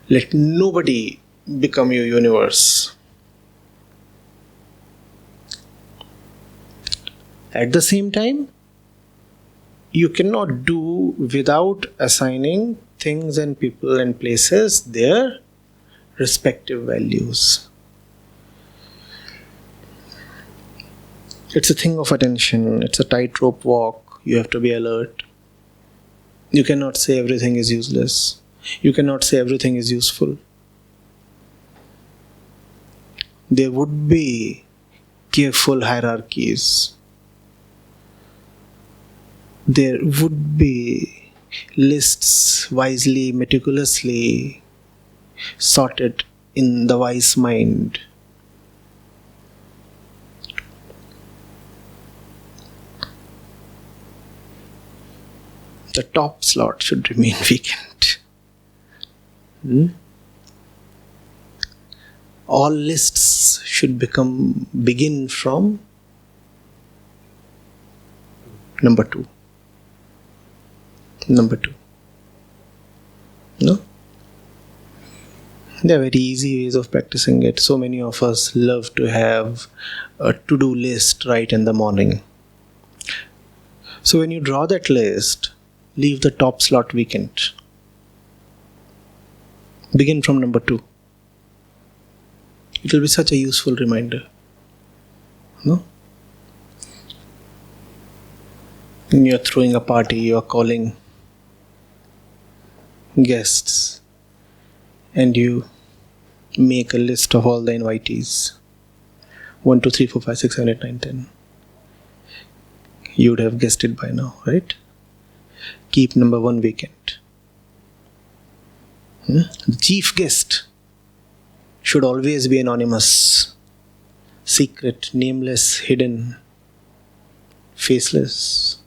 Let nobody become your universe. At the same time, you cannot do without assigning things and people and places their respective values. It's a thing of attention. It's a tightrope walk. You have to be alert. You cannot say everything is useless. You cannot say everything is useful. There would be careful hierarchies. There would be lists wisely, meticulously sorted in the wise mind. The top slot should remain vacant. All lists should begin from number 2. Number 2. No? There are very easy ways of practicing it. So many of us love to have a to-do list right in the morning. So when you draw that list, leave the top slot vacant. Begin from number 2. It will be such a useful reminder. No? When you're throwing a party, you're calling guests and you make a list of all the invitees. 1, 2, 3, 4, 5, 6, 7, 8, 9, 10. You would have guessed it by now, right? Keep number 1 vacant. The chief guest should always be anonymous, secret, nameless, hidden, faceless.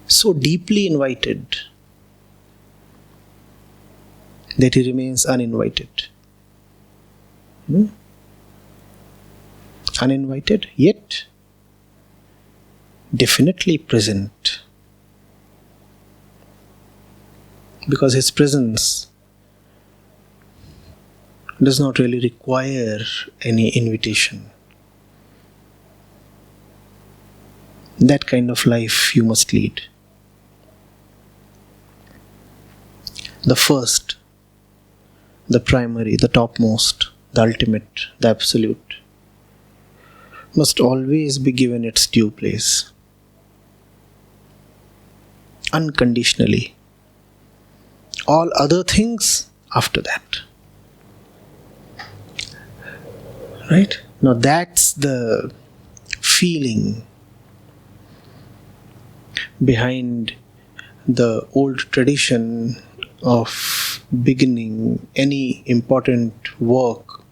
So deeply invited that he remains uninvited. Uninvited, yet definitely present. Because his presence does not really require any invitation. That kind of life you must lead. The first, the primary, the topmost, the ultimate, the absolute must always be given its due place. Unconditionally. All other things after that. Right? Now that's the feeling behind the old tradition of beginning any important work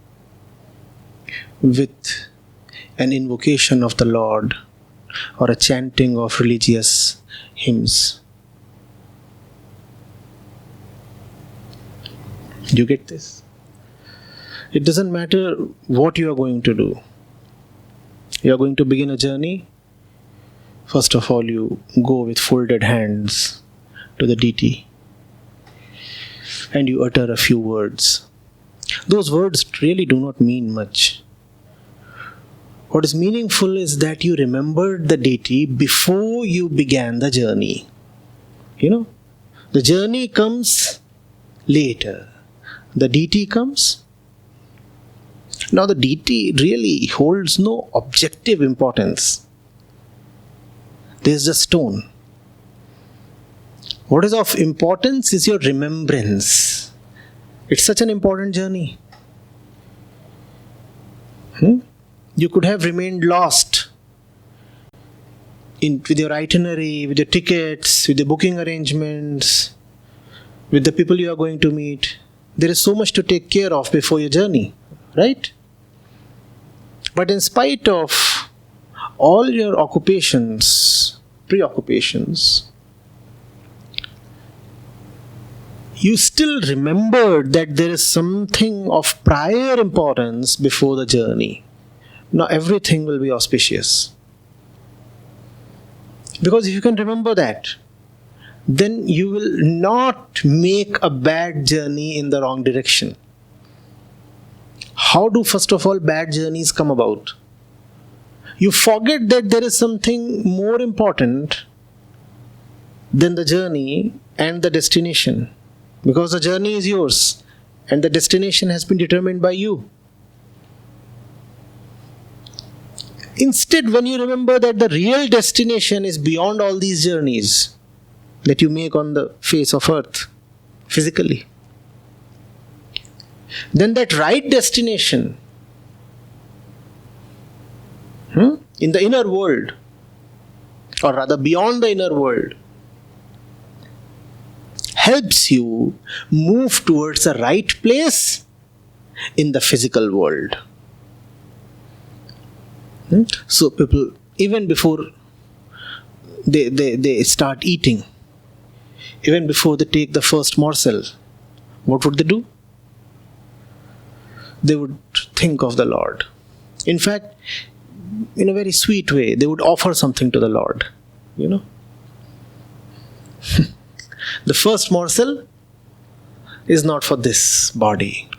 with an invocation of the Lord or a chanting of religious hymns. Do you get this? It doesn't matter what you are going to do. You are going to begin a journey. First of all, you go with folded hands to the deity and you utter a few words. Those words really do not mean much. What is meaningful is that you remembered the deity before you began the journey. The journey comes later. The deity comes. Now the deity really holds no objective importance. There is a stone. What is of importance is your remembrance. It's such an important journey. You could have remained lost with your itinerary, with your tickets, with the booking arrangements, with the people you are going to meet. There is so much to take care of before your journey, right? But in spite of all your preoccupations, you still remembered that there is something of prior importance before the journey. Now everything will be auspicious. Because if you can remember that, then you will not make a bad journey in the wrong direction. How do, first of all, bad journeys come about? You forget that there is something more important than the journey and the destination, because the journey is yours and the destination has been determined by you. Instead, when you remember that the real destination is beyond all these journeys that you make on the face of earth physically, then that right destination in the inner world, or rather beyond the inner world, helps you move towards the right place in the physical world. So people, even before they start eating, even before they take the first morsel, what would they do? They would think of the Lord. In fact, in a very sweet way, they would offer something to the Lord. The first morsel is not for this body.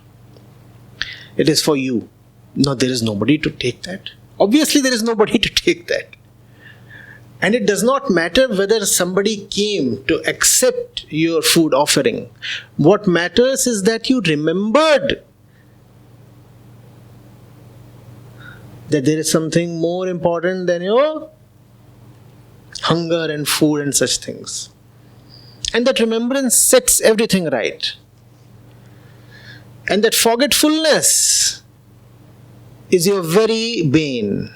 It is for you. No, there is nobody to take that. Obviously, there is nobody to take that. And it does not matter whether somebody came to accept your food offering. What matters is that you remembered that there is something more important than your hunger and food and such things. And that remembrance sets everything right. And that forgetfulness is your very bane.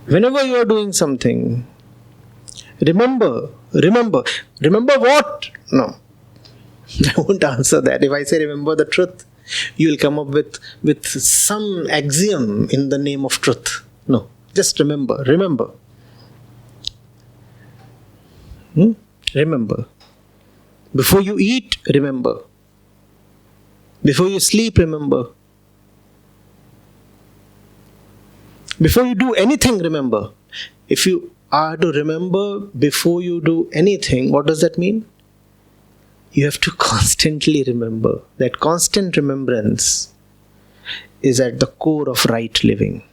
Whenever you are doing something, remember what? No, I won't answer that. If I say remember the truth, you will come up with some axiom in the name of truth. No, just remember. Remember. Before you eat, remember. Before you sleep, remember. Before you do anything, remember. If you are to remember before you do anything, what does that mean? You have to constantly remember. That constant remembrance is at the core of right living.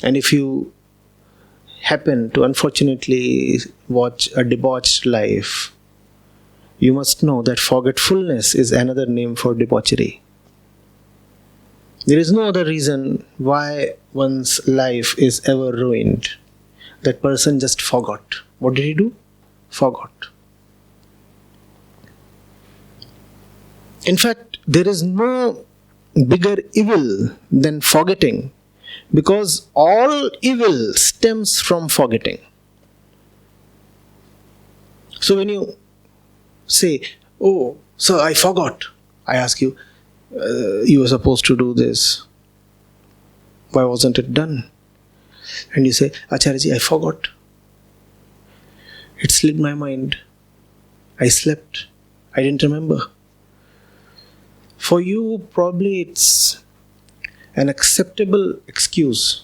And if you happen to unfortunately watch a debauched life, you must know that forgetfulness is another name for debauchery. There is no other reason why one's life is ever ruined. That person just forgot. What did he do? Forgot. In fact, there is no bigger evil than forgetting, because all evil stems from forgetting. So when you say, "Oh, sir, I forgot," I ask you, you were supposed to do this. Why wasn't it done? And you say, "Acharya, I forgot. It slipped my mind. I slept. I didn't remember." For you, probably it's an acceptable excuse.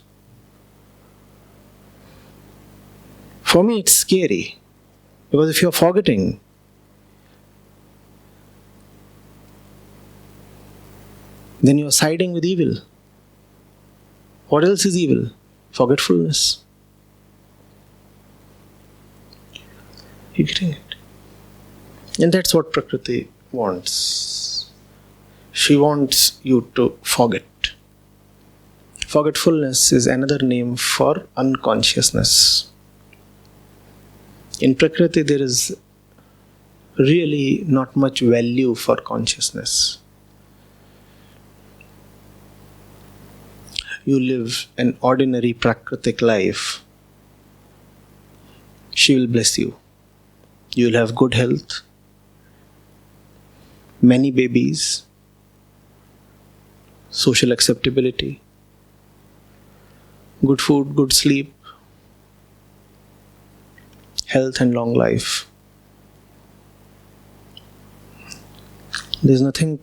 For me, it's scary. Because if you're forgetting, then you're siding with evil. What else is evil? Forgetfulness. You're getting it? And that's what Prakriti wants. She wants you to forget. Forgetfulness is another name for unconsciousness. In Prakriti, there is really not much value for consciousness. You live an ordinary Prakritic life, she will bless you. You will have good health, many babies, social acceptability, good food, good sleep, health and long life. There is nothing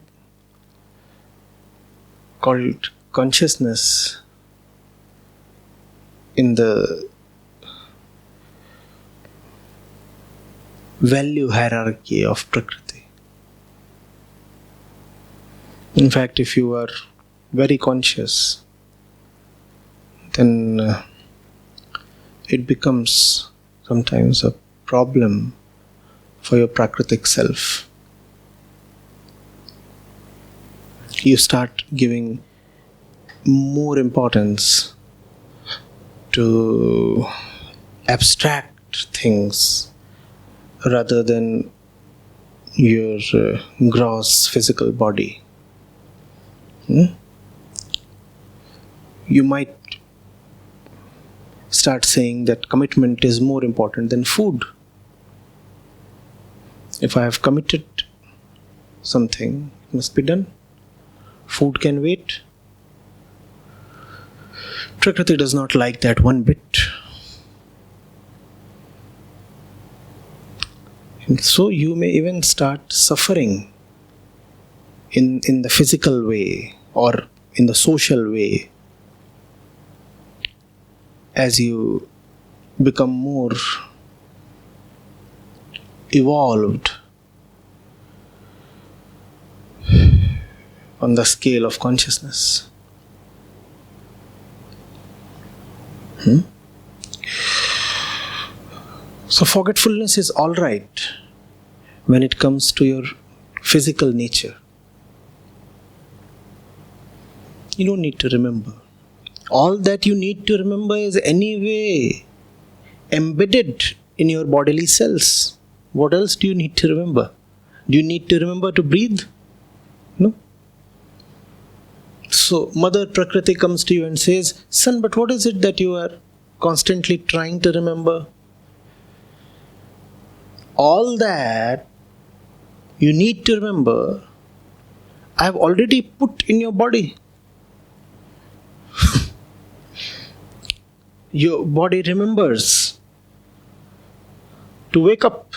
called consciousness in the value hierarchy of Prakriti. In fact, if you are very conscious, then it becomes sometimes a problem for your Prakritic self. You start giving more importance to abstract things rather than your gross physical body. You might start saying that commitment is more important than food. If I have committed something, it must be done. Food can wait. Prakriti does not like that one bit. And so you may even start suffering in the physical way or in the social way as you become more evolved on the scale of consciousness. So forgetfulness is all right when it comes to your physical nature. You don't need to remember. All that you need to remember is anyway embedded in your bodily cells. What else do you need to remember? Do you need to remember to breathe? No. So Mother Prakriti comes to you and says, son, but what is it that you are constantly trying to remember? All that you need to remember, I have already put in your body. Your body remembers to wake up.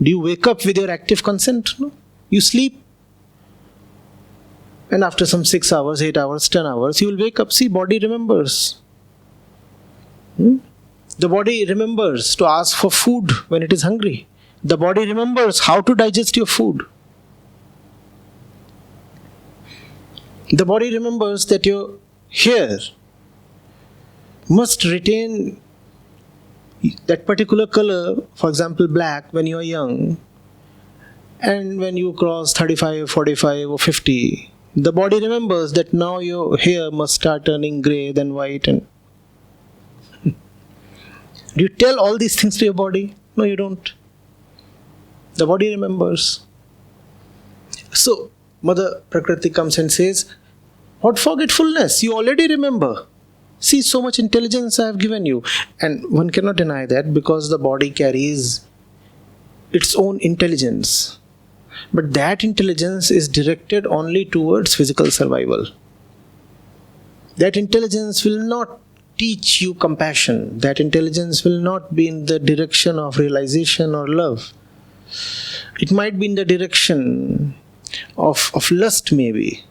Do you wake up with your active consent? No. You sleep. And after some 6 hours, 8 hours, 10 hours, you will wake up. See, body remembers. The body remembers to ask for food when it is hungry. The body remembers how to digest your food. The body remembers that your hair must retain that particular color, for example black, when you are young, and when you cross 35, 45 or 50, the body remembers that now your hair must start turning grey, then white. And do you tell all these things to your body? No, you don't. The body remembers. So Mother Prakriti comes and says, what forgetfulness? You already remember. See, so much intelligence I have given you. And one cannot deny that, because the body carries its own intelligence. But that intelligence is directed only towards physical survival. That intelligence will not teach you compassion. That intelligence will not be in the direction of realization or love. It might be in the direction of lust maybe,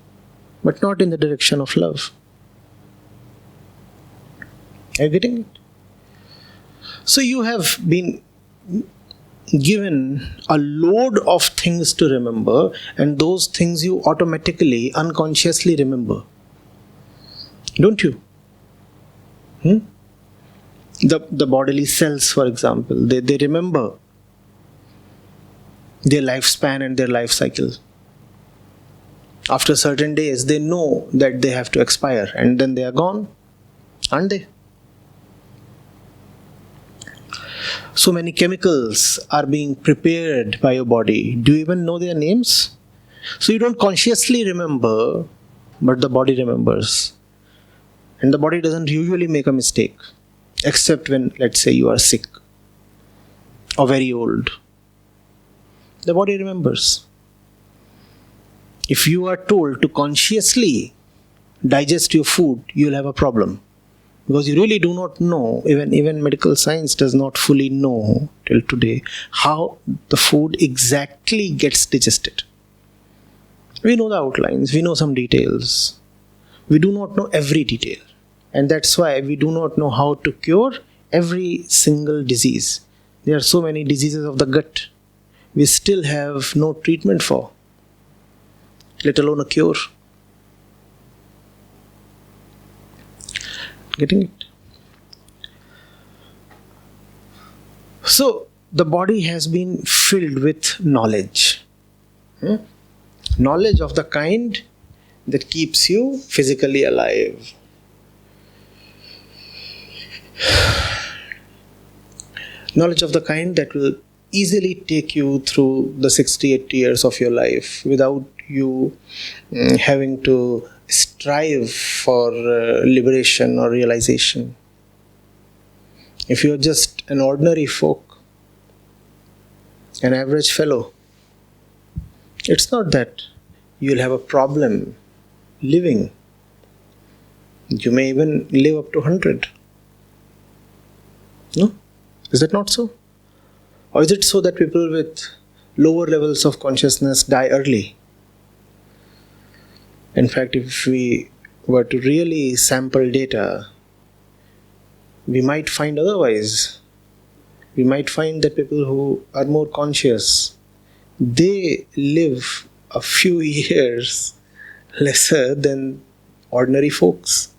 but not in the direction of love. Are you getting it? So you have been given a load of things to remember, and those things you automatically, unconsciously remember. Don't you? The bodily cells, for example, they remember their lifespan and their life cycle. After certain days, they know that they have to expire, and then they are gone, aren't they? So many chemicals are being prepared by your body. Do you even know their names? So you don't consciously remember, but the body remembers. And the body doesn't usually make a mistake, except when, let's say, you are sick or very old. The body remembers. If you are told to consciously digest your food, you will have a problem. Because you really do not know, even medical science does not fully know till today how the food exactly gets digested. We know the outlines, we know some details. We do not know every detail. And that's why we do not know how to cure every single disease. There are so many diseases of the gut. we still have no treatment for, let alone a cure. Getting it? So, the body has been filled with knowledge. Knowledge of the kind that keeps you physically alive. Knowledge of the kind that will easily take you through the 60-80 years of your life without you having to strive for liberation or realization. If you are just an ordinary folk, an average fellow, it's not that you'll have a problem living. You may even live up to 100. No? Is that not so? Or is it so that people with lower levels of consciousness die early? In fact, if we were to really sample data, we might find otherwise. We might find that people who are more conscious, they live a few years lesser than ordinary folks.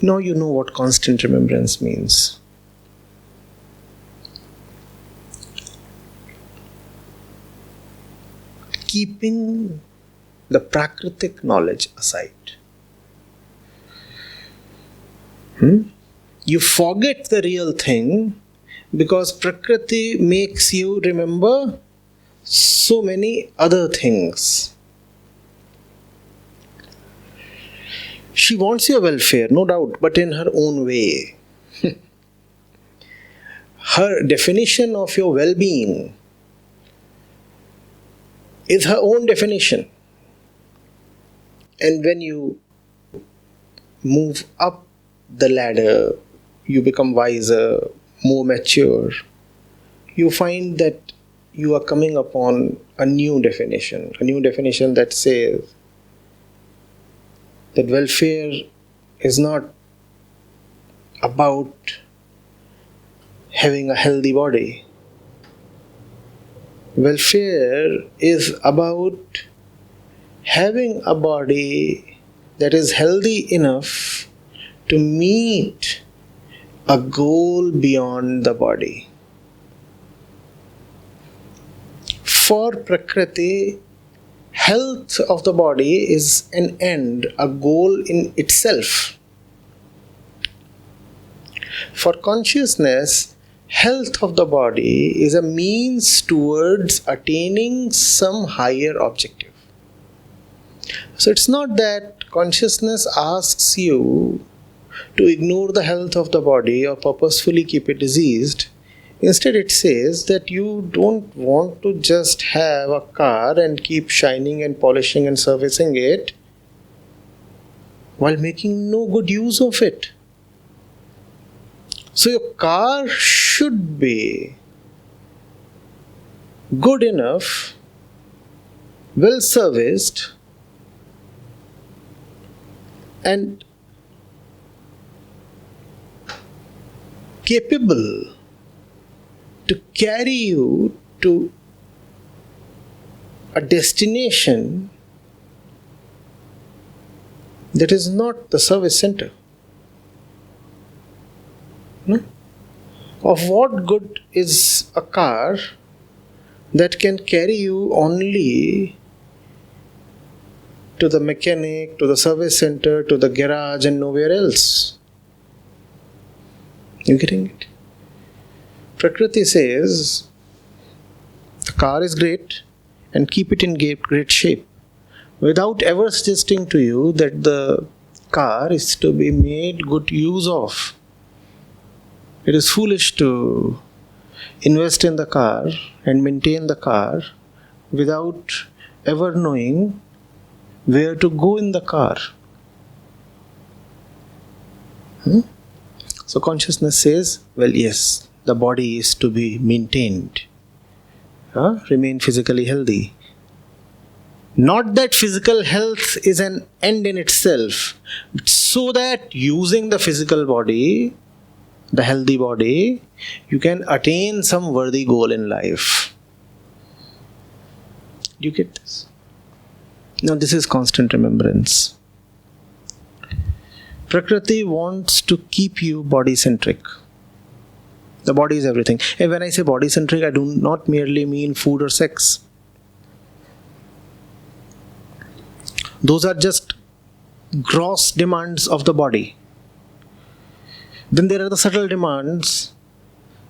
Now you know what constant remembrance means. Keeping the prakritic knowledge aside. You forget the real thing because Prakriti makes you remember so many other things. She wants your welfare, no doubt, but in her own way. Her definition of your well-being is her own definition. And when you move up the ladder, you become wiser, more mature, you find that you are coming upon a new definition that says that welfare is not about having a healthy body. Welfare is about having a body that is healthy enough to meet a goal beyond the body. For Prakriti, health of the body is an end, a goal in itself. For consciousness, health of the body is a means towards attaining some higher objective. So it's not that consciousness asks you to ignore the health of the body or purposefully keep it diseased. Instead, it says that you don't want to just have a car and keep shining and polishing and servicing it while making no good use of it. So your car should be good enough, well serviced, and capable to carry you to a destination that is not the service center. No? Of what good is a car that can carry you only to the mechanic, to the service center, to the garage and nowhere else? You getting it? Prakriti says the car is great and keep it in great shape without ever suggesting to you that the car is to be made good use of. It is foolish to invest in the car and maintain the car without ever knowing where to go in the car. So consciousness says, well, yes, the body is to be maintained. Remain physically healthy. Not that physical health is an end in itself, but so that using the physical body, the healthy body, you can attain some worthy goal in life. Do you get this? Now this is constant remembrance. Prakriti wants to keep you body-centric. The body is everything. And when I say body-centric, I do not merely mean food or sex. Those are just gross demands of the body. Then there are the subtle demands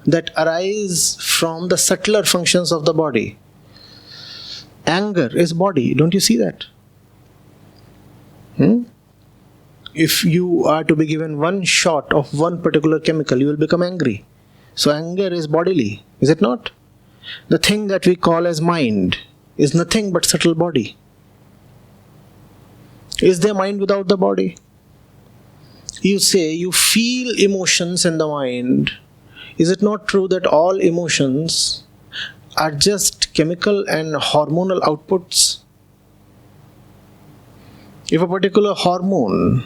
that arise from the subtler functions of the body. Anger is body. Don't you see that? If you are to be given one shot of one particular chemical, you will become angry. So anger is bodily, is it not? The thing that we call as mind is nothing but subtle body. Is there mind without the body? You say you feel emotions in the mind. Is it not true that all emotions are just chemical and hormonal outputs? If a particular hormone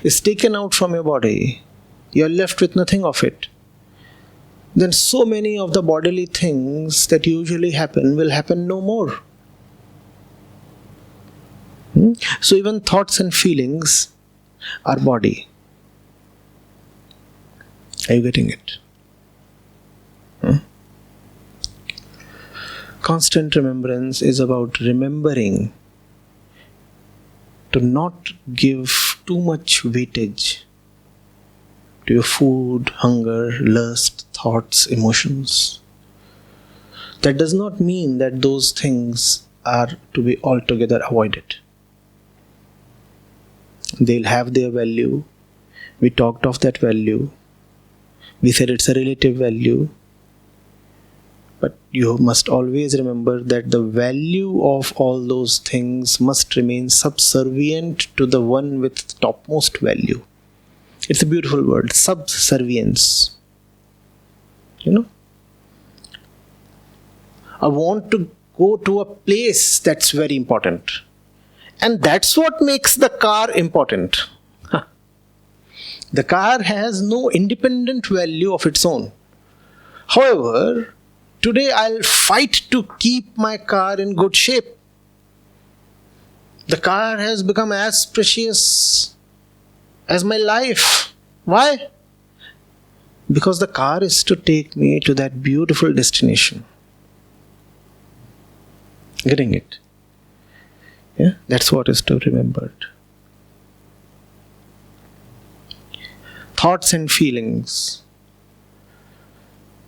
is taken out from your body, you are left with nothing of it. Then so many of the bodily things that usually happen will happen no more. So even thoughts and feelings are body. Are you getting it? Constant remembrance is about remembering to not give too much weightage to your food, hunger, lust, thoughts, emotions. That does not mean that those things are to be altogether avoided. They'll have their value. We talked of that value. We said it's a relative value. But you must always remember that the value of all those things must remain subservient to the one with topmost value. It's a beautiful word, subservience. I want to go to a place that's very important. And that's what makes the car important. The car has no independent value of its own. However, today I'll fight to keep my car in good shape. The car has become as precious as my life. Why? Because the car is to take me to that beautiful destination. Getting it? Yeah, that's what is to be remembered. Thoughts and feelings,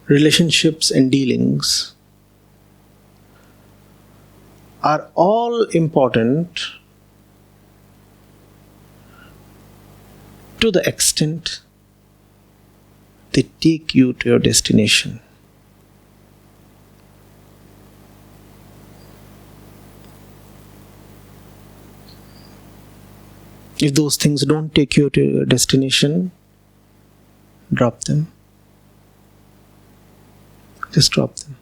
relationships and dealings are all important to the extent they take you to your destination. If those things don't take you to your destination, drop them. Just drop them.